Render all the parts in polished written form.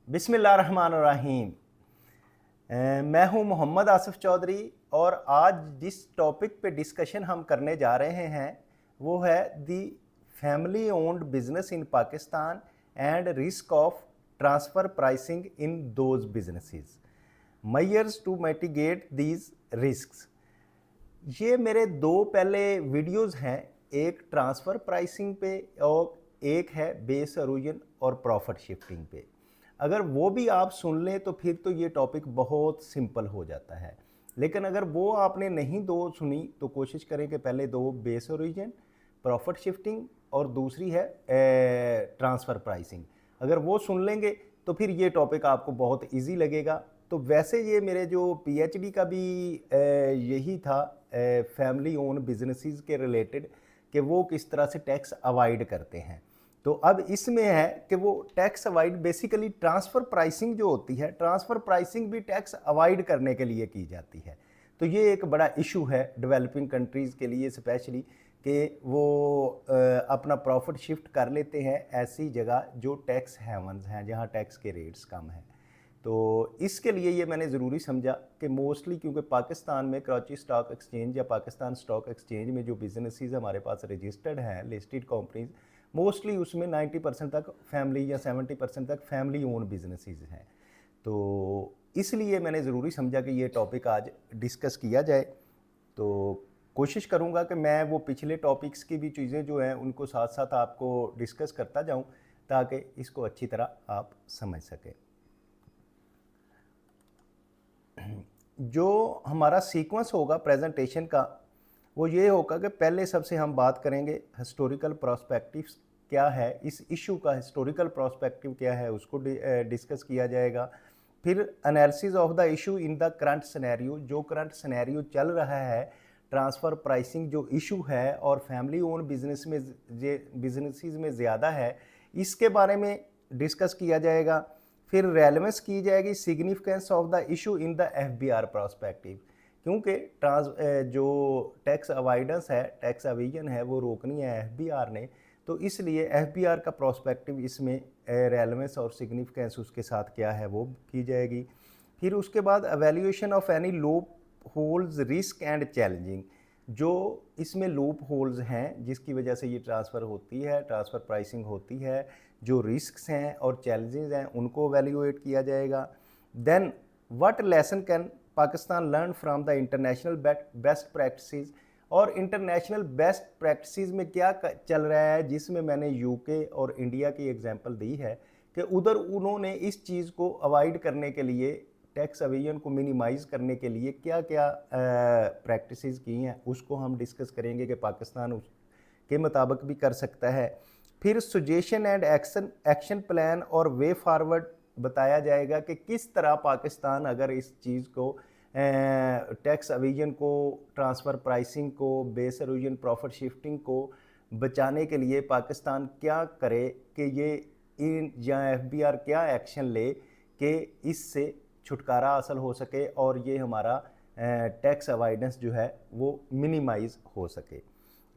बिस्मिल्लाहिर्रहमानिर्रहीम। मैं हूं मोहम्मद आसिफ चौधरी और आज जिस टॉपिक पे डिस्कशन हम करने जा रहे हैं वो है the family owned business in Pakistan and risk of transfer pricing in those businesses, measures to mitigate these risks. ये मेरे दो पहले वीडियोस हैं, एक ट्रांसफ़र प्राइसिंग पे और एक है बेस ओरिजिन और प्रॉफिट शिफ्टिंग पे। अगर वो भी आप सुन लें तो फिर तो ये टॉपिक बहुत सिंपल हो जाता है, लेकिन अगर वो आपने नहीं दो सुनी तो कोशिश करें कि पहले दो बेस ओरिजिन, प्रॉफिट शिफ्टिंग और दूसरी है ट्रांसफ़र प्राइसिंग। अगर वो सुन लेंगे तो फिर ये टॉपिक आपको बहुत इजी लगेगा। तो वैसे ये मेरे जो पीएचडी का भी यही था, फैमिली ओन बिजनेसेस के रिलेटेड, कि वो किस तरह से टैक्स अवॉइड करते हैं। तो अब इसमें है कि वो tax avoid basically transfer pricing जो होती है, ट्रांसफ़र प्राइसिंग भी टैक्स अवॉइड करने के लिए की जाती है। तो ये एक बड़ा इशू है डेवलपिंग कंट्रीज़ के लिए स्पेशली, कि वो अपना प्रॉफिट शिफ्ट कर लेते हैं ऐसी जगह जो टैक्स हेवन्स हैं, जहाँ टैक्स के रेट्स कम हैं। तो इसके लिए ये मैंने ज़रूरी समझा कि मोस्टली क्योंकि पाकिस्तान में कराची स्टॉक एक्सचेंज या पाकिस्तान स्टॉक एक्सचेंज में जो बिजनेसेस हमारे पास रजिस्टर्ड हैं, लिस्टेड कंपनीज, मोस्टली उसमें 90% तक फैमिली या 70% तक फैमिली ओन बिजनेसेस हैं। तो इसलिए मैंने ज़रूरी समझा कि ये टॉपिक आज डिस्कस किया जाए। तो कोशिश करूँगा कि मैं वो पिछले टॉपिक्स की भी चीज़ें जो हैं उनको साथ साथ आपको डिस्कस करता जाऊँ ताकि इसको अच्छी तरह आप समझ सकें। जो हमारा सीक्वेंस होगा प्रेजेंटेशन का वो ये होगा कि पहले सबसे हम बात करेंगे हिस्टोरिकल प्रोस्पेक्टिव्स क्या है, इस इशू का हिस्टोरिकल प्रोस्पेक्टिव क्या है उसको डिस्कस किया जाएगा। फिर analysis of the issue in the current scenario, जो करंट सिनेरियो चल रहा है, ट्रांसफ़र प्राइसिंग जो इशू है और फैमिली ओन बिजनेसेस में ज़्यादा है, इसके बारे में डिस्कस किया जाएगा। फिर रेलेवेंस की जाएगी significance of the issue in the FBR prospective, क्योंकि जो टैक्स अवॉइडेंस है, टैक्स अविजन है, वो रोकनी है एफबीआर ने। तो इसलिए एफबीआर का प्रोस्पेक्टिव इसमें रेलेवेंस और सिग्निफिकेंस उसके साथ क्या है वो की जाएगी। फिर उसके बाद evaluation of any loop holes, risk and challenging, जो इसमें लूप होल्स हैं जिसकी वजह से ये ट्रांसफ़र होती है, ट्रांसफ़र प्राइसिंग होती है, जो रिस्क्स हैं और चैलेंजेस हैं उनको एवेल्यूएट किया जाएगा। Then what lesson can Pakistan learn from the international best practices, और इंटरनेशनल बेस्ट प्रैक्टिसेस में क्या चल रहा है, जिसमें मैंने यूके और इंडिया की एग्जांपल दी है कि उधर उन्होंने इस चीज़ को अवॉइड करने के लिए, टैक्स अवेजन को मिनिमाइज़ करने के लिए क्या क्या प्रैक्टिसेस की हैं, उसको हम डिस्कस करेंगे कि पाकिस्तान उसके मुताबिक भी कर सकता है। फिर सजेशन एंड एक्शन प्लान और वे फॉरवर्ड बताया जाएगा कि किस तरह पाकिस्तान अगर इस चीज़ को, टैक्स अविजन को, ट्रांसफ़र प्राइसिंग को, बेस ओरिजिन प्रॉफिट शिफ्टिंग को बचाने के लिए पाकिस्तान क्या करे, कि ये इन या एफबीआर क्या एक्शन ले कि इससे छुटकारा हासिल हो सके और ये हमारा टैक्स अवॉइडेंस जो है वो मिनिमाइज़ हो सके।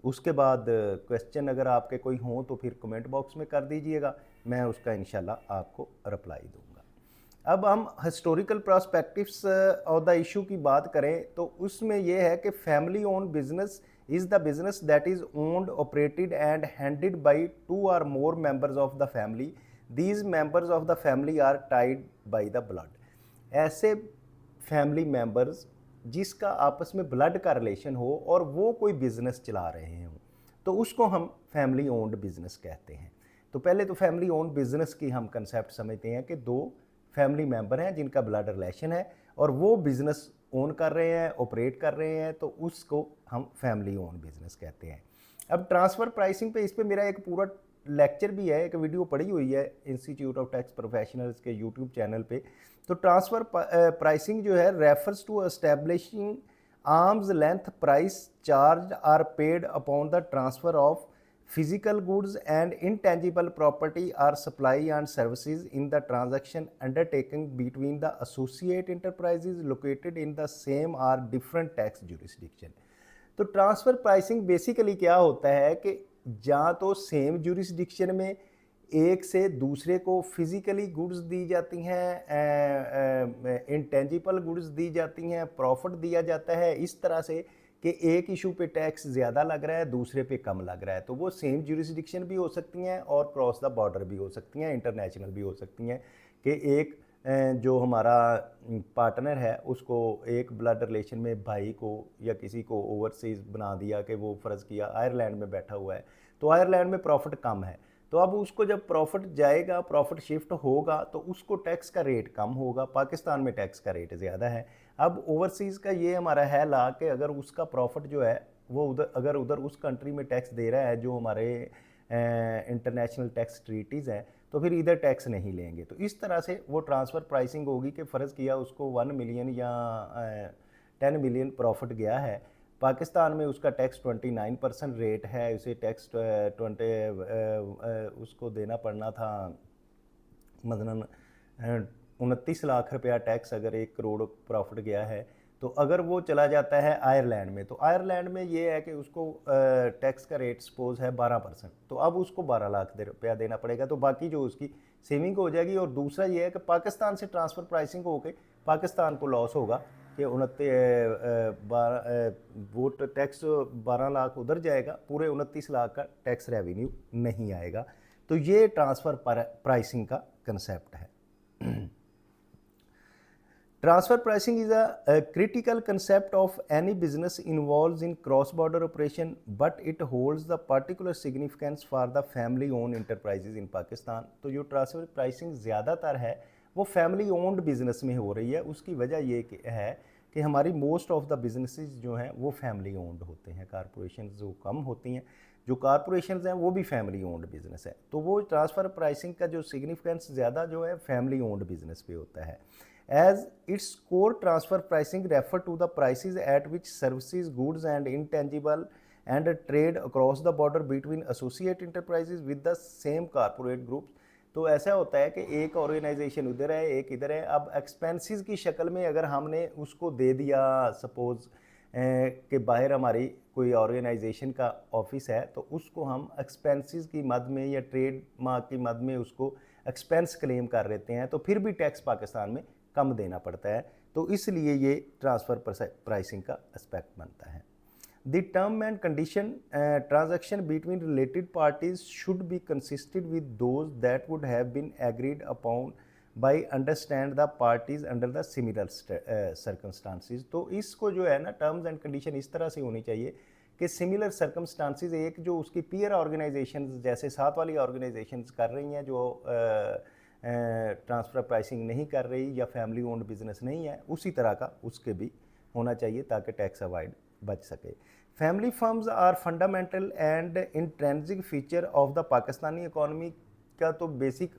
उसके बाद क्वेश्चन अगर आपके कोई हों तो फिर कमेंट बॉक्स में कर दीजिएगा, मैं उसका इंशाल्लाह आपको रिप्लाई दूंगा। अब हम historical prospectives of the issue की बात करें तो उसमें यह है कि family own business is the business that is owned, operated and handed by two और more members of the family. These members of the family are tied by the blood. ऐसे फैमिली मेंबर्स जिसका आपस में blood का relation हो और वो कोई बिजनेस चला रहे हों, तो उसको हम फैमिली ओन्ड बिजनेस कहते हैं। तो पहले तो फैमिली ओन्ड बिजनेस की हम कंसेप्ट समझते हैं कि दो फैमिली मेंबर हैं जिनका ब्लड रिलेशन है और वो बिजनेस ओन कर रहे हैं, ऑपरेट कर रहे हैं, तो उसको हम फैमिली ओन बिजनेस कहते हैं। अब ट्रांसफ़र प्राइसिंग पे, इस पर मेरा एक पूरा लेक्चर भी है, एक वीडियो पड़ी हुई है इंस्टीट्यूट ऑफ टैक्स प्रोफेशनल्स के यूट्यूब चैनल पे। तो ट्रांसफ़र प्राइसिंग जो है refers to establishing arm's length price charge are paid upon the transfer of physical goods and intangible property or supply and services in the transaction undertaken between the associate enterprises located in the same or different tax jurisdiction। तो transfer pricing basically क्या होता है कि या तो same jurisdiction में एक से दूसरे को फिजिकली गुड्स दी जाती हैं, इंटेंजिबल गुड्स दी जाती हैं, प्रॉफिट दिया जाता है इस तरह से कि एक इशू पे टैक्स ज़्यादा लग रहा है, दूसरे पे कम लग रहा है। तो वो सेम ज्यूरिसडिक्शन भी हो सकती हैं और क्रॉस द बॉर्डर भी हो सकती हैं, इंटरनेशनल भी हो सकती हैं कि एक जो हमारा पार्टनर है उसको एक ब्लड रिलेशन में भाई को या किसी को ओवरसीज बना दिया कि वो फ़र्ज़ किया आयरलैंड में बैठा हुआ है, तो आयरलैंड में प्रॉफिट कम है, तो अब उसको जब प्रॉफिट जाएगा, प्रॉफिट शिफ्ट होगा तो उसको टैक्स का रेट कम होगा, पाकिस्तान में टैक्स का रेट ज़्यादा है। अब ओवरसीज़ का ये हमारा है ला कि अगर उसका प्रॉफिट जो है वो उधर उस कंट्री में टैक्स दे रहा है जो हमारे इंटरनेशनल टैक्स ट्रीटीज़ हैं, तो फिर इधर टैक्स नहीं लेंगे। तो इस तरह से वो ट्रांसफ़र प्राइसिंग होगी कि फ़र्ज़ किया उसको 1 मिलियन या 10 मिलियन प्रॉफिट गया है, पाकिस्तान में उसका टैक्स 29% रेट है, उसे टैक्स 20 उसको देना पड़ना था मसलन 29 लाख रुपया टैक्स अगर 1 करोड़ प्रॉफिट गया है, तो अगर वो चला जाता है आयरलैंड में, तो आयरलैंड में ये है कि उसको टैक्स का रेट सपोज है 12%, तो अब उसको 12 लाख रुपया देना पड़ेगा, तो बाकी जो उसकी सेविंग हो जाएगी। और दूसरा ये है कि पाकिस्तान से ट्रांसफ़र प्राइसिंग होकर पाकिस्तान को लॉस होगा कि 29 वो टैक्स 12 लाख उधर जाएगा, पूरे 29 लाख का टैक्स रेवेन्यू नहीं आएगा। तो ये ट्रांसफ़र प्राइसिंग का कंसेप्ट है। Transfer pricing is a critical concept of any business involves in cross-border operation, but it holds the particular significance for the family-owned enterprises in Pakistan. तो जो ट्रांसफ़र प्राइसिंग ज़्यादातर है वो फैमिली ओन्ड बिजनेस में हो रही है। उसकी वजह ये है कि हमारी मोस्ट ऑफ द बिजनेसेस जो हैं वो फैमिली ओन्ड होते हैं, कारपोरेशन जो कम होती हैं, जो कारपोरेशन हैं वो भी फैमिली ओन्ड बिजनेस है। तो वो ट्रांसफ़र प्राइसिंग का जो सिग्निफिकेंस ज़्यादा जो है फैमिली ओन्ड बिजनेस पे होता है। As its core, transfer pricing refer to the prices at which services, goods and intangible and trade across the border between associate enterprises with the same corporate groups. तो ऐसा होता है कि एक organisation उधर है, एक इधर है। अब एक्सपेंसेस की शक्ल में अगर हमने उसको दे दिया सपोज कि बाहर हमारी कोई ऑर्गेनाइजेशन का ऑफिस है, तो उसको हम एक्सपेंसेस की मद में या ट्रेड मार्क की मद में उसको एक्सपेंस क्लेम कर लेते हैं, तो फिर भी टैक्स पाकिस्तान में कम देना पड़ता है। तो इसलिए ये ट्रांसफ़र प्राइसिंग का एस्पेक्ट बनता है। The term and condition transaction between related parties should be consistent with those that would have been agreed upon by understand the parties under the similar circumstances. तो इसको जो है ना टर्म्स एंड कंडीशन इस तरह से होनी चाहिए कि सिमिलर सर्कमस्टांसिस, एक जो उसकी पीयर ऑर्गेनाइजेशन जैसे साथ वाली ऑर्गेनाइजेशन कर रही हैं जो ट्रांसफ़र प्राइसिंग नहीं कर रही या फैमिली ओन्ड बिजनेस नहीं है, उसी तरह का उसके भी होना चाहिए ताकि टैक्स अवॉइड बच सके। Family firms are fundamental and intrinsic feature of the Pakistani economy का तो बेसिक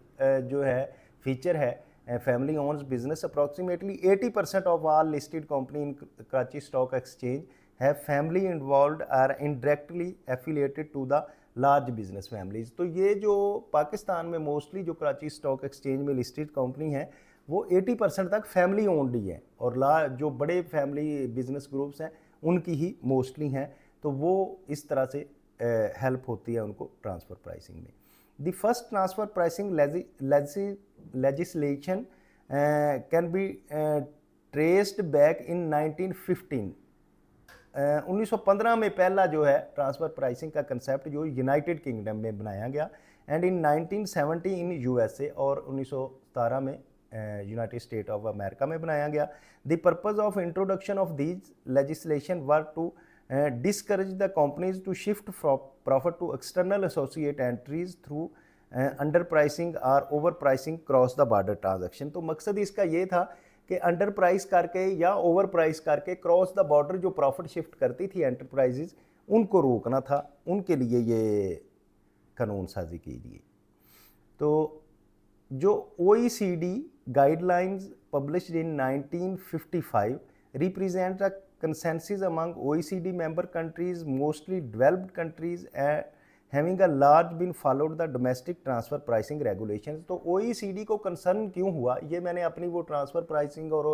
जो है फीचर है family owns business. Approximately 80% of all listed company in Karachi stock exchange है family involve are indirectly affiliated to the large business families. तो ये जो पाकिस्तान में मोस्टली जो कराची स्टॉक एक्सचेंज में लिस्टेड कंपनी है वो 80% तक फैमिली ओन्ड ही है, और जो बड़े फैमिली बिजनेस ग्रुप्स हैं उनकी ही मोस्टली हैं। तो वो इस तरह से हेल्प होती है उनको ट्रांसफ़र प्राइसिंग में। The first transfer pricing legislation can be traced back in 1915। 1915 में पहला जो है ट्रांसफ़र प्राइसिंग का कंसेप्ट जो यूनाइटेड किंगडम में बनाया गया, एंड इन 1970 इन यूएसए, और 1917 में यूनाइटेड स्टेट ऑफ अमेरिका में बनाया गया। The purpose of introduction of these legislation were to discourage the companies to shift profit to external associate entries through underpricing or overpricing cross the border transaction। तो मकसद इसका ये था कि under price करके या ओवर प्राइस करके cross the border जो प्रॉफिट शिफ्ट करती थी एंटरप्राइजेज, उनको रोकना था। उनके लिए ये कानून साजी की गई। तो जो OECD guidelines published in 1955 represent the consensus among OECD member countries, mostly developed countries, having a large been followed the domestic transfer pricing regulations। तो OECD को कंसर्न क्यों हुआ, ये मैंने अपनी वो ट्रांसफ़र प्राइसिंग और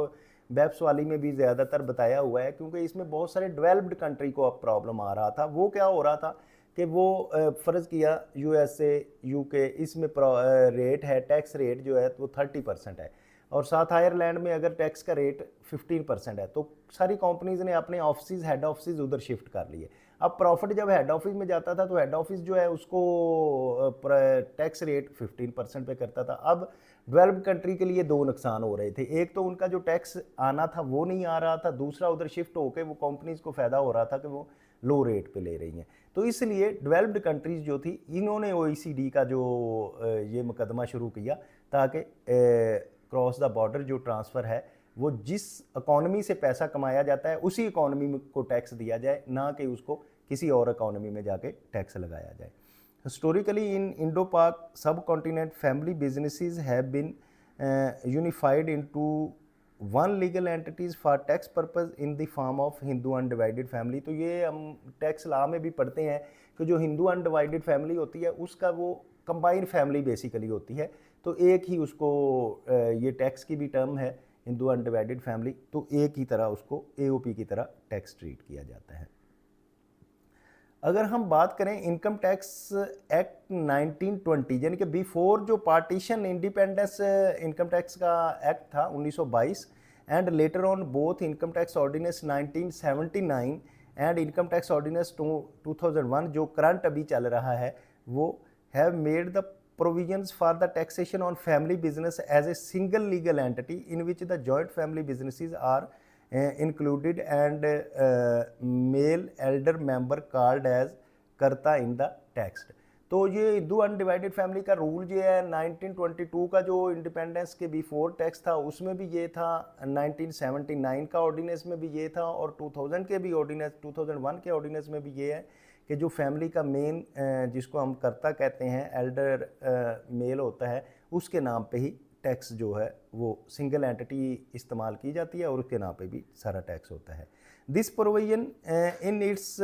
वेब्स वाली में भी ज़्यादातर बताया हुआ है, क्योंकि इसमें बहुत सारे डेवलप्ड कंट्री को अब प्रॉब्लम आ रहा था। वो क्या हो रहा था कि वो फ़र्ज़ किया यूएसए, यूके, इसमें रेट है, टैक्स रेट जो है वो 30% है, और साथ आयरलैंड में अगर टैक्स का रेट 15% है, तो सारी कंपनीज़ ने अपने ऑफिस, हेड ऑफिस उधर शिफ्ट कर लिए। अब प्रॉफिट जब हेड ऑफिस में जाता था तो हेड ऑफिस जो है उसको टैक्स रेट 15% पे करता था। अब डेवलप्ड कंट्री के लिए दो नुकसान हो रहे थे, एक तो उनका जो टैक्स आना था वो नहीं आ रहा था, दूसरा उधर शिफ्ट होकर वो कंपनीज को फ़ायदा हो रहा था कि वो लो रेट पे ले रही हैं। तो इसलिए डेवलप्ड कंट्रीज़ जो थी, इन्होंने ओईसीडी का जो ये मुकदमा शुरू किया ताकि क्रॉस द बॉर्डर जो ट्रांसफ़र है वो जिस इकॉनमी से पैसा कमाया जाता है उसी इकॉनमी को टैक्स दिया जाए, ना कि उसको किसी और इकॉनमी में जाके टैक्स लगाया जाए। Historically in Indo Pak subcontinent family businesses have been unified into one legal entities for tax purpose in the form of Hindu undivided family. तो ये हम टैक्स लॉ में भी पढ़ते हैं कि जो हिंदू अनडिवाइडेड फैमिली होती है उसका वो कंबाइंड फैमिली बेसिकली होती है, तो एक ही उसको ये टैक्स की भी टर्म है हिंदू अनडिवाइडेड फैमिली, तो एक ही तरह उसको एओपी की तरह टैक्स ट्रीट किया जाता है। अगर हम बात करें इनकम टैक्स एक्ट 1920 यानी कि बिफोर जो पार्टीशन इंडिपेंडेंस इनकम टैक्स का एक्ट था 1922 and later on both income tax ordinance 1979 and income tax ordinance 2001 जो करंट अभी चल रहा है, वो have made the provisions for the taxation on family business as a single legal entity in which the joint family businesses are included and male elder member called as कर्ता in the text। तो ये Hindu undivided family का rule जो है 1922 का जो independence के before tax था उसमें भी ये था, 1979 का ऑर्डिनेंस में भी ये था, और 2000 के भी ऑर्डिनेंस 2001 के ऑर्डिनेंस में भी ये है कि जो फैमिली का मेन जिसको हम कर्ता कहते हैं, एल्डर मेल होता है, उसके नाम पे ही टैक्स जो है वो सिंगल एंटिटी इस्तेमाल की जाती है और उसके नाम पे भी सारा टैक्स होता है। This provision in its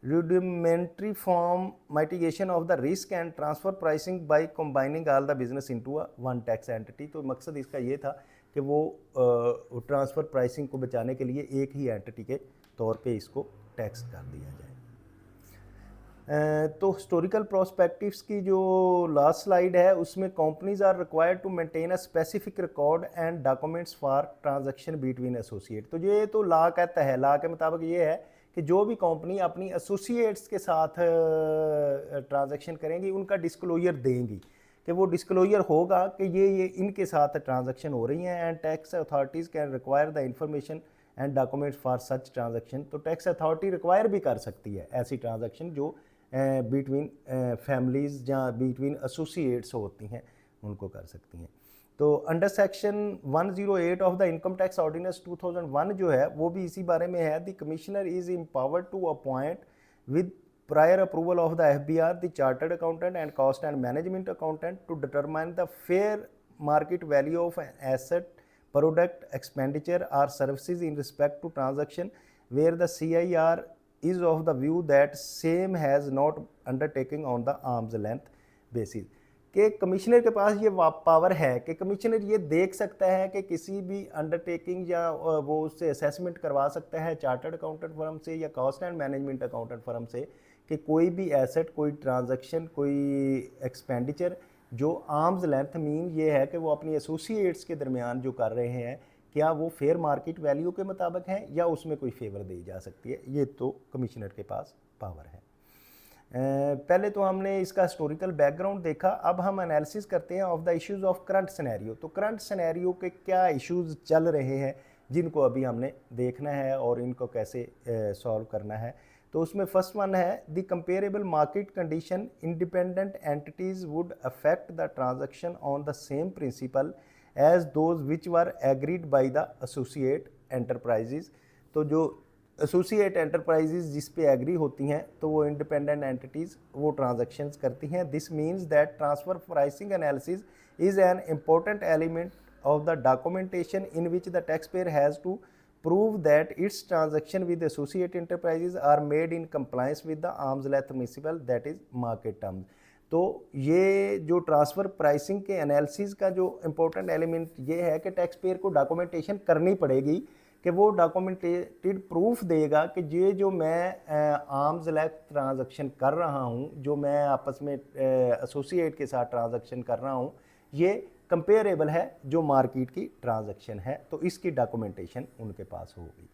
rudimentary form mitigation of the risk and transfer pricing by combining all the business into a one tax entity। तो मकसद इसका ये था कि वो ट्रांसफ़र प्राइसिंग को बचाने के लिए एक ही एंटिटी के तौर पे इसको टैक्स कर दिया जाए। तो हिस्टोरिकल प्रोस्पेक्टिव्स की जो लास्ट स्लाइड है उसमें companies are required to maintain a specific record and documents for transaction between associate. तो ये तो लॉ कहता है, लॉ के मुताबिक ये है कि जो भी कंपनी अपनी एसोसिएट्स के साथ ट्रांजैक्शन करेंगी उनका डिस्क्लोजर देंगी कि वो डिस्क्लोजर होगा कि ये इनके साथ ट्रांजैक्शन हो रही हैं, and tax authorities can require the information and documents for such transaction. तो टैक्स अथॉरिटी रिक्वायर भी कर सकती है ऐसी ट्रांजैक्शन जो बिटवीन फैमिलीज़ या बिटवीन एसोसिएट्स होती हैं, उनको कर सकती हैं। तो under section 108 of the income tax ordinance 2001 जो है वो भी इसी बारे में है। The commissioner is empowered to appoint with prior approval of the FBR the chartered accountant and cost and management accountant to determine the fair market value of asset product expenditure or services in respect to transaction where the CIR is of the view that same has not undertaking on the arm's length basis। कि commissioner के पास ये power है कि commissioner ये देख सकता है कि किसी भी अंडरटेकिंग या वो उससे असेसमेंट करवा सकता है चार्टर्ड अकाउंटेंट फर्म से या cost and management accountant firm से कि कोई भी एसेट, कोई ट्रांजैक्शन, कोई एक्सपेंडिचर जो आर्म्स लेंथ मीन ये है कि वो अपनी एसोसिएट्स के दरमियान जो कर रहे हैं क्या वो फेयर मार्केट वैल्यू के मुताबिक है या उसमें कोई फेवर दी जा सकती है, ये तो कमिश्नर के पास पावर है। पहले तो हमने इसका हिस्टोरिकल बैकग्राउंड देखा, अब हम एनालिसिस करते हैं of the issues of current scenario. तो करंट सिनेरियो के क्या इश्यूज चल रहे हैं जिनको अभी हमने देखना है और इनको कैसे सॉल्व करना है। तो उसमें फर्स्ट वन है the comparable market condition independent entities would affect the transaction on the same principle as those which were agreed by the associate enterprises. तो जो एसोसिएट एंटरप्राइजेज जिस पे एग्री होती हैं तो वो इंडिपेंडेंट एंटिटीज़ वो ट्रांजैक्शंस करती हैं। This means that transfer pricing analysis is an important element of the documentation in which the tax payer has to prove that its transaction with associate enterprises are made in compliance with the arm's length principle, that is market terms। तो ये जो transfer pricing के analysis का जो important element ये है कि tax payer को डॉक्यूमेंटेशन करनी पड़ेगी कि वो डॉक्यूमेंटेड प्रूफ देगा कि ये जो मैं आर्म्स लेंथ ट्रांजैक्शन कर रहा हूँ, जो मैं आपस में एसोसिएट के साथ ट्रांजैक्शन कर रहा हूँ, ये कंपेरेबल है जो मार्केट की ट्रांजैक्शन है, तो इसकी डॉक्यूमेंटेशन उनके पास होगी।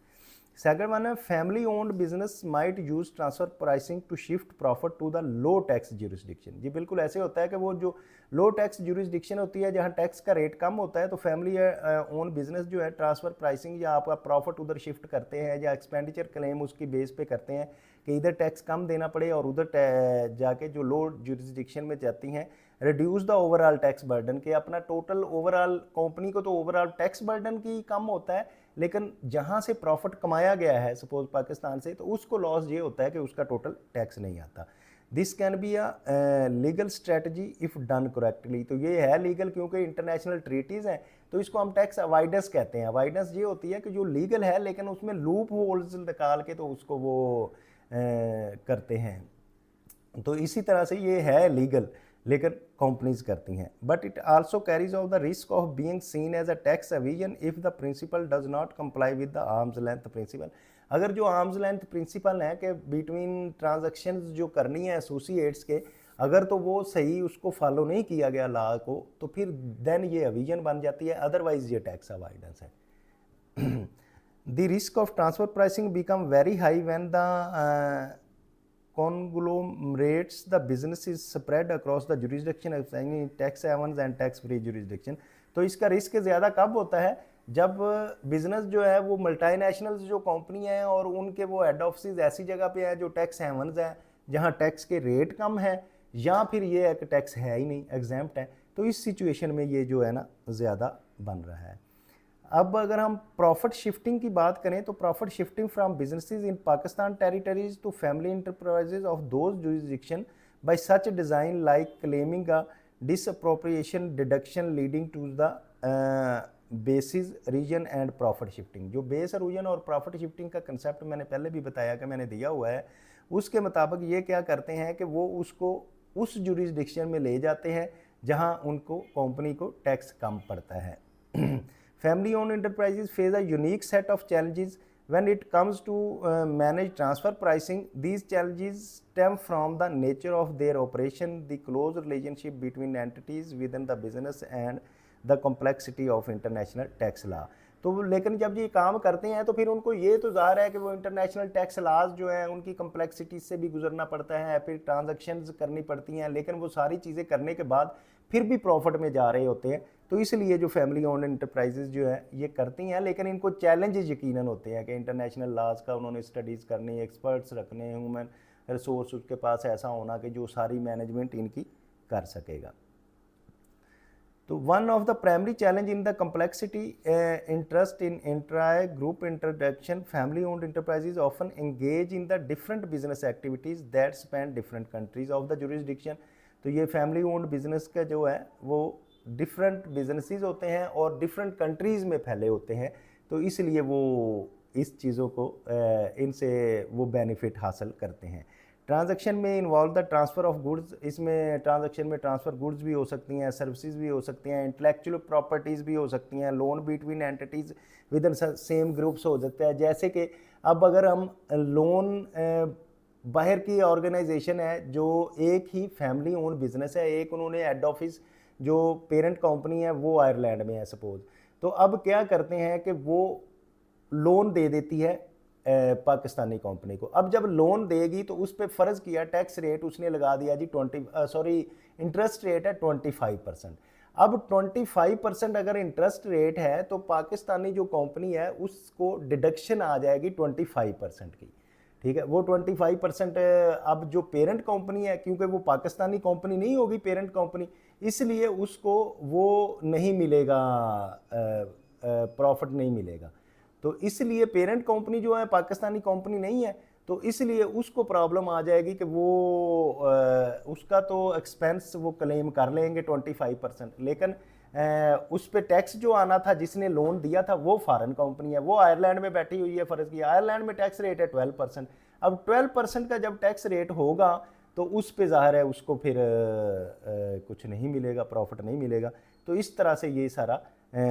सेकंड वन है family owned business might use transfer pricing to shift profit to the low tax jurisdiction. जी बिल्कुल ऐसे होता है कि वो जो लो टैक्स ज्यूरिसडिक्शन होती है जहाँ टैक्स का रेट कम होता है, तो फैमिली ओन बिजनेस जो है ट्रांसफर प्राइसिंग या आपका प्रॉफिट उधर शिफ्ट करते हैं या एक्सपेंडिचर क्लेम उसकी बेस पे करते हैं कि इधर टैक्स कम देना पड़े और उधर जाके जो लो ज्यूरिसडिक्शन में जाती हैं reduce the overall tax burden के अपना टोटल ओवरऑल कंपनी को तो ओवरऑल टैक्स बर्डन की कम होता है, लेकिन जहाँ से प्रॉफिट कमाया गया है सपोज पाकिस्तान से, तो उसको लॉस ये होता है कि उसका टोटल टैक्स नहीं आता। This can be a legal strategy if done correctly. तो ये है लीगल क्योंकि इंटरनेशनल ट्रीटीज़ हैं, तो इसको हम टैक्स अवॉइडेंस कहते हैं। अवॉइडेंस ये होती है कि जो लीगल है लेकिन उसमें लूप होल्स निकाल के तो उसको वो करते हैं। तो इसी तरह से ये है लीगल लेकिन कंपनीज करती हैं। But it also carries of the risk of being seen as a tax evasion if the principle does not comply with the arm's length principle. अगर जो आर्म्स लेंथ प्रिंसिपल है कि बिटवीन ट्रांजैक्शंस जो करनी है associates के, अगर तो वो सही उसको फॉलो नहीं किया गया लॉ को, तो फिर देन ये एविजन बन जाती है, अदरवाइज ये टैक्स अवॉइडेंस है। The risk of transfer pricing become very high when the conglomerates the business is spread across the jurisdiction assigning tax havens and tax free jurisdiction। तो इसका रिस्क ज़्यादा कब होता है जब बिजनेस जो है वो मल्टीनेशनल्स जो कंपनी हैं और उनके वो हेड ऑफिस ऐसी जगह पे हैं जो टैक्स हेवन्स हैं जहाँ टैक्स के रेट कम है, या फिर ये है कि टैक्स है ही नहीं, एग्जाम्प्ट है। तो इस सिचुएशन में ये जो है ना ज़्यादा बन रहा है। अब अगर हम प्रॉफिट शिफ्टिंग की बात करें तो profit shifting from businesses in Pakistan territories to family enterprises of those jurisdiction by such design like claiming a disappropriation deduction leading to the basis reason and profit shifting. जो बेस रीजन और profit shifting का concept मैंने पहले भी बताया कि मैंने दिया हुआ है, उसके मुताबिक ये क्या करते हैं कि वो उसको उस जुरिसडिक्शन में ले जाते हैं जहां उनको कंपनी को टैक्स कम पड़ता है। Family owned enterprises face a unique set of challenges when it comes to manage transfer pricing. These challenges stem from the nature of their operation, the close relationship between entities within the business and the complexity of international tax law। तो लेकिन जब ये काम करते हैं तो फिर उनको ये तो ज़ाहिर है कि वो इंटरनेशनल टैक्स लाज जो हैं उनकी कम्प्लेक्सिटी से भी गुजरना पड़ता है, फिर ट्रांजैक्शंस करनी पड़ती हैं, लेकिन वो सारी चीज़ें करने के बाद फिर भी प्रॉफिट में जा रहे होते हैं। तो इसलिए जो फैमिली ओन्ड इंटरप्राइजेज जो है ये करती हैं, लेकिन इनको चैलेंजेस यकीनन होते हैं कि इंटरनेशनल लाज का उन्होंने स्टडीज़ करनी, एक्सपर्ट्स रखने, ह्यूमन रिसोर्स उसके पास ऐसा होना कि जो सारी मैनेजमेंट इनकी कर सकेगा। तो one of the primary challenge in the complexity interest in intra group interdiction family owned enterprises often engage in the different business activities that span different countries of the jurisdiction. तो ये family owned business का जो है वो different businesses होते हैं और different countries में फैले होते हैं, तो इसलिए वो इस चीज़ों को इनसे वो बेनिफिट हासिल करते हैं। ट्रांजैक्शन में involve the transfer of goods, इसमें ट्रांजैक्शन में ट्रांसफ़र गुड्स भी हो सकती हैं, सर्विसेज भी हो सकती हैं, इंटेलेक्चुअल प्रॉपर्टीज़ भी हो सकती हैं, loan between entities with in same groups हो सकता है। जैसे कि अब अगर हम लोन बाहर की ऑर्गेनाइजेशन है जो एक ही फैमिली ओन बिजनेस है, एक उन्होंने हेड ऑफिस जो पेरेंट कंपनी है वो आयरलैंड में है सपोज, तो अब क्या करते हैं कि वो लोन दे देती है पाकिस्तानी कंपनी को। अब जब लोन देगी तो उस पर फ़र्ज़ किया टैक्स रेट उसने लगा दिया जी इंटरेस्ट रेट है 25%। अब 25% अगर इंटरेस्ट रेट है तो पाकिस्तानी जो कंपनी है उसको डिडक्शन आ जाएगी 25% की, ठीक है। वो 25% अब जो पेरेंट कंपनी है, क्योंकि वो पाकिस्तानी कंपनी नहीं होगी पेरेंट कंपनी, इसलिए उसको वो नहीं मिलेगा, प्रॉफिट नहीं मिलेगा। तो इसलिए पेरेंट कंपनी जो है पाकिस्तानी कंपनी नहीं है, तो इसलिए उसको प्रॉब्लम आ जाएगी कि वो उसका तो एक्सपेंस वो क्लेम कर लेंगे 25%, लेकिन उस पर टैक्स जो आना था जिसने लोन दिया था वो फॉरेन कंपनी है, वो आयरलैंड में बैठी हुई है, फ़र्ज़ किया आयरलैंड में टैक्स रेट है 12%। अब 12% का जब टैक्स रेट होगा तो उस पे ज़ाहिर है उसको फिर कुछ नहीं मिलेगा, प्रॉफिट नहीं मिलेगा। तो इस तरह से ये सारा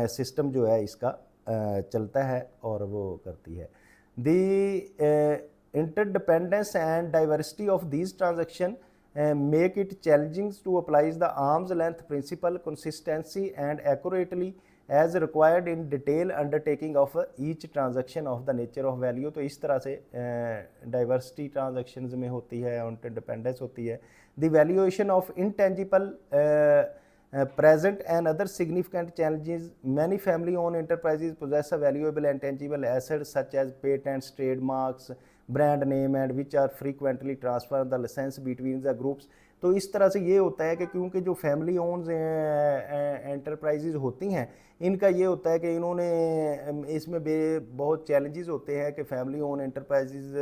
सिस्टम जो है इसका चलता है और वो करती है। The interdependence and diversity of these transactions make it challenging to apply the arm's length principle consistency and accurately as required in detail undertaking of each transaction of the nature of value। तो इस तरह से diversity transactions में होती है, interdependence होती है। The valuation of intangible present and other significant challenges, many family-owned enterprises possess a valuable and tangible assets such as patents, trademarks, brand name, and which are frequently transfer the license between the groups। तो इस तरह से ये होता है कि क्योंकि जो फैमिली ओन्स एंटरप्राइजेज होती हैं, इनका ये होता है कि इन्होंने इसमें बहुत चैलेंजेस होते हैं कि फैमिली ओन एंटरप्राइजेज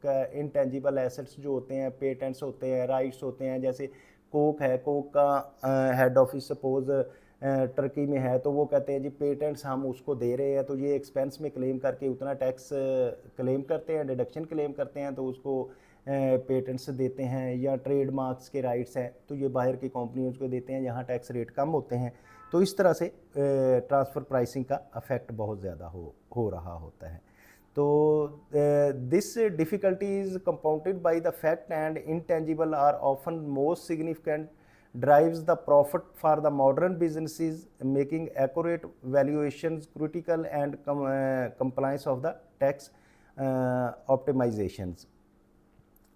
का इंटेंजिबल एसेट्स जो होते हैं, पेटेंट्स होते हैं, राइट्स होते हैं। जैसे कोक है, कोक का हेड ऑफिस सपोज टर्की में है, तो वो कहते हैं जी पेटेंट्स हम उसको दे रहे हैं, तो ये एक्सपेंस में क्लेम करके उतना टैक्स क्लेम करते हैं, डिडक्शन क्लेम करते हैं, तो उसको पेटेंट्स देते हैं। या ट्रेडमार्क्स के राइट्स हैं, तो ये बाहर की कंपनियों को देते हैं, यहाँ टैक्स रेट कम होते हैं। तो इस तरह से ट्रांसफ़र प्राइसिंग का अफेक्ट बहुत ज़्यादा हो रहा होता है। तो this difficulty is compounded by the fact and intangible are often most significant drives the profit for the modern businesses, making accurate valuations critical and compliance of the tax optimizations।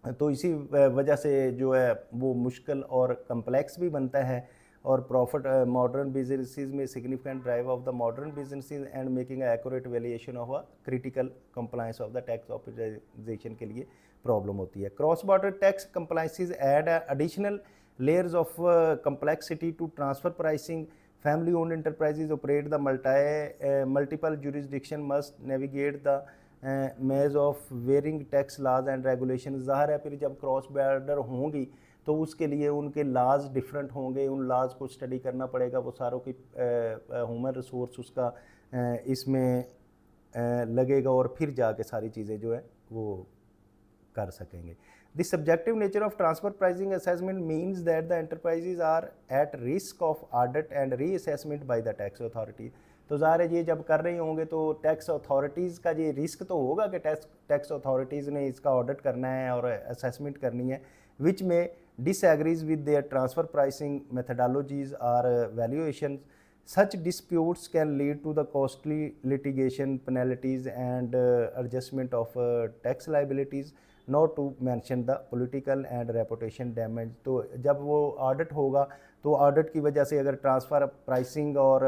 तो इसी वजह से जो है वो मुश्किल और कम्प्लेक्स भी बनता है। और प्रॉफिट मॉडर्न बिजनेसेस में significant drive of the modern businesses and making accurate valuation of a critical compliance of the tax optimisation के लिए प्रॉब्लम होती है। Cross border tax compliances add additional layers of complexity to transfer pricing। family owned enterprises operate the multiple jurisdiction, must navigate the maze of varying tax laws and regulations। ज़ाहिर है फिर जब cross border होंगी तो उसके लिए उनके लाज डिफरेंट होंगे, उन लाज को स्टडी करना पड़ेगा, वो सारों की ह्यूमन रिसोर्स उसका इसमें लगेगा और फिर जाके सारी चीज़ें जो है वो कर सकेंगे। The subjective nature of transfer pricing assessment means that the enterprises are at risk of audit and reassessment by the tax authority। तो ज़ाहिर है ये जब कर रहे होंगे तो टैक्स अथॉरिटीज़ का ये रिस्क तो होगा कि टैक्स अथॉरिटीज़ ने इसका ऑडिट करना है और असेसमेंट करनी है, विच में disagrees with their transfer pricing methodologies और valuation. Such disputes can lead to the costly litigation, penalties and adjustment of tax liabilities, not to mention the political and reputation damage। तो जब वो ऑडिट होगा तो audit की वजह से अगर ट्रांसफ़र प्राइसिंग और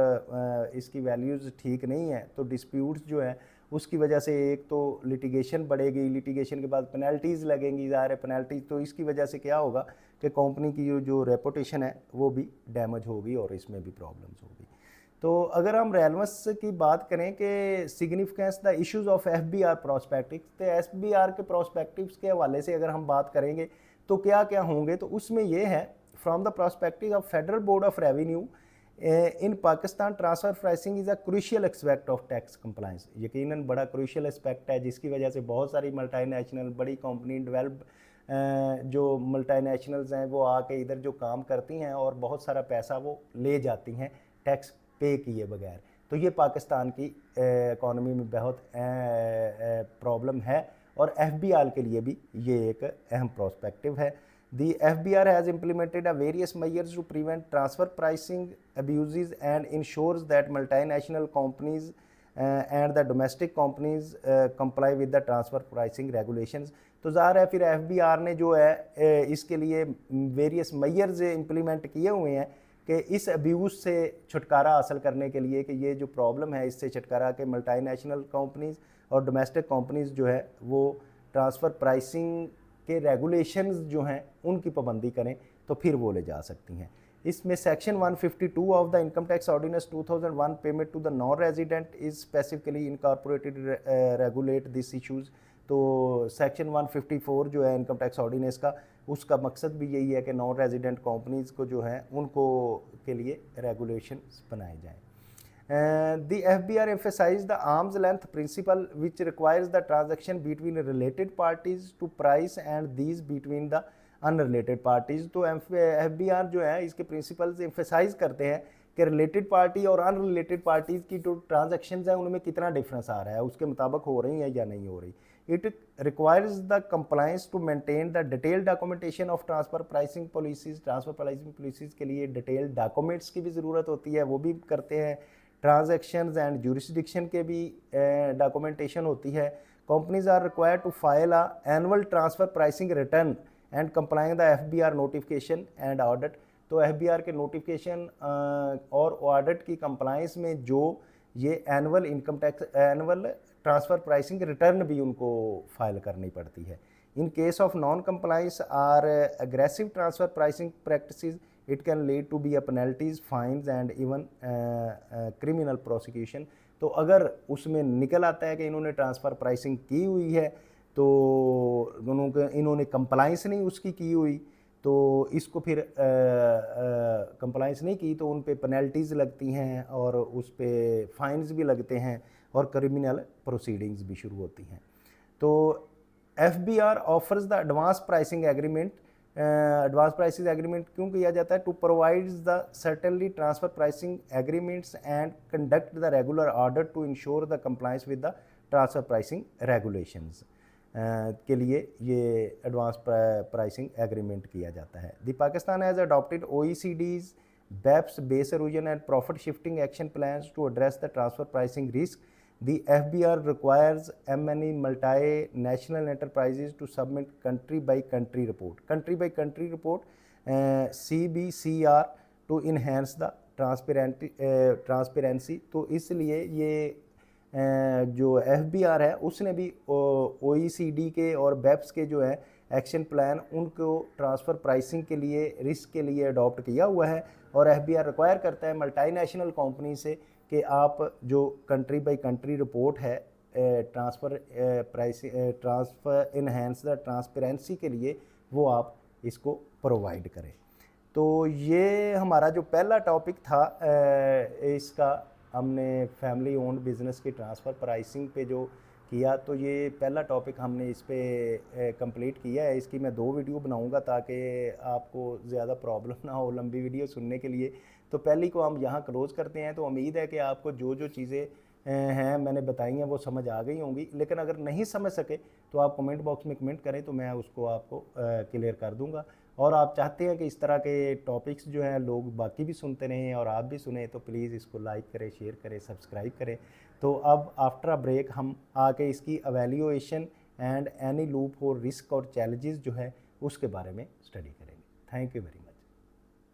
इसकी वैल्यूज़ ठीक नहीं है तो डिस्प्यूट्स जो है उसकी वजह से एक तो लिटिगेशन बढ़ेगी, लिटिगेशन के बाद पेनल्टीज़ लगेंगी। ज़ाहिर है पेनल्टीज, तो इसकी वजह से क्या होगा कि कंपनी की जो रेपुटेशन है वो भी डैमेज होगी और इसमें भी प्रॉब्लम्स होगी। तो अगर हम रेलेवेंस की बात करें कि significance the issues of FBR prospectives, तो एफबीआर के प्रोस्पेक्टिव्स के हवाले से अगर हम बात करेंगे तो क्या क्या होंगे, तो उसमें ये है from the prospective of federal board of revenue in Pakistan transfer pricing is a crucial aspect of tax compliance. यकीनन बड़ा क्रूशियल एस्पेक्ट है जिसकी वजह से बहुत सारी मल्टीनेशनल बड़ी कंपनी डेवलप जो मल्टीनेशनल्स हैं वो आके इधर जो काम करती हैं और बहुत सारा पैसा वो ले जाती हैं टैक्स पे किए बगैर। तो ये पाकिस्तान की इकॉनमी में बहुत प्रॉब्लम है और एफबीआर के लिए भी ये एक अहम प्रोस्पेक्टिव है। The FBR has implemented a various measures to prevent transfer pricing abuses and ensures that multinational companies and the domestic companies comply with the transfer pricing regulations। तो ज़ाहिर है फिर FBR ने जो है इसके लिए वेरियस मेजर्स इम्प्लीमेंट किए हुए हैं कि इस अब्यूज़ से छुटकारा हासिल करने के लिए कि ये जो प्रॉब्लम है इससे छुटकारा के मल्टीनेशनल कंपनीज़ और डोमेस्टिक कंपनीज़ जो है वो ट्रांसफ़र प्राइसिंग के रेगुलेशंस जो हैं उनकी पाबंदी करें तो फिर वो ले जा सकती हैं। इसमें section 152 of the income tax ordinance 2001 payment to the non resident is specifically incorporated regulate this issues. तो सेक्शन 154 जो है इनकम टैक्स ऑर्डिनेंस का, उसका मकसद भी यही है कि नॉन रेजिडेंट कंपनीज़ को जो है उनको के लिए रेगुलेशन बनाए जाएँ। The FBR emphasized the arm's length principle which requires the transaction between related parties to price and these between the unrelated parties। तो FBR जो है इसके प्रिंसिपल्स एम्फेसाइज करते हैं कि रिलेटेड पार्टी और अनरिलेटेड पार्टीज़ की जो ट्रांजैक्शंस हैं उनमें कितना डिफरेंस आ रहा है, उसके मुताबिक हो रही है या नहीं हो रही। It requires the compliance to maintain the detail documentation of transfer pricing policies. Transfer pricing policies के लिए डिटेल डॉक्यूमेंट्स की भी ज़रूरत होती है, वो भी करते हैं। ट्रांजैक्शंस एंड जुरिस्डिक्शन के भी डॉक्यूमेंटेशन होती है। Companies are required to file a annual transfer pricing return and complying the FBR notification and audit. तो FBR के नोटिफिकेशन और ऑडिट की कंप्लाइंस में जो ये annual income tax, annual transfer pricing return भी उनको फाइल करनी पड़ती है। In case of non compliance or aggressive transfer pricing practices, it can lead to be a penalties, fines and even criminal prosecution. तो अगर उसमें निकल आता है कि इन्होंने ट्रांसफ़र प्राइसिंग की हुई है तो इन्होंने कंप्लाइंस नहीं उसकी की हुई, तो इसको फिर कंप्लाइंस नहीं की तो उन पे पेनल्टीज़ लगती हैं और उस पे फाइन्स भी लगते हैं और क्रिमिनल प्रोसीडिंग्स भी शुरू होती हैं। तो FBR offers the advance pricing agreement. Advance pricing agreement क्यों किया जाता है? To provides the certainly transfer pricing agreements and conduct the regular audit to ensure the compliance with the transfer pricing regulations के लिए ये एडवांस प्राइसिंग एग्रीमेंट किया जाता है। The Pakistan has adopted OECD's BEPS base erosion and profit shifting action plans to address the transfer pricing risk. The FBR requires many multinational enterprises to submit country by country report, CBCR, to enhance the transparency। तो इसलिए ये जो FBR है उसने भी OECD के और BEPS के जो है एक्शन प्लान उनको ट्रांसफ़र प्राइसिंग के लिए, रिस्क के लिए अडॉप्ट किया हुआ है। और FBR रिक्वायर करता है मल्टीनेशनल कंपनी से कि आप जो कंट्री बाय कंट्री रिपोर्ट है ट्रांसफ़र इनहेंस द ट्रांसपेरेंसी के लिए, वो आप इसको प्रोवाइड करें। तो ये हमारा जो पहला टॉपिक था इसका, हमने फैमिली ओन्ड बिज़नेस की ट्रांसफ़र प्राइसिंग पे जो किया, तो ये पहला टॉपिक हमने इस पे कंप्लीट किया है। इसकी मैं 2 वीडियो बनाऊंगा ताकि आपको ज़्यादा प्रॉब्लम ना हो लंबी वीडियो सुनने के लिए। तो पहली को हम यहाँ क्लोज़ करते हैं। तो उम्मीद है कि आपको जो जो चीज़ें हैं मैंने बताई हैं वो समझ आ गई होंगी, लेकिन अगर नहीं समझ सके तो आप कमेंट बॉक्स में कमेंट करें तो मैं उसको आपको क्लियर कर दूँगा। और आप चाहते हैं कि इस तरह के टॉपिक्स जो हैं लोग बाकी भी सुनते रहें और आप भी सुने, तो प्लीज़ इसको लाइक करें, शेयर करें, सब्सक्राइब करें। तो अब आफ्टर अ ब्रेक हम आके इसकी एवेल्यूएशन एंड एनी लूप और रिस्क और चैलेंजेस जो है उसके बारे में स्टडी करेंगे। Thank you very much.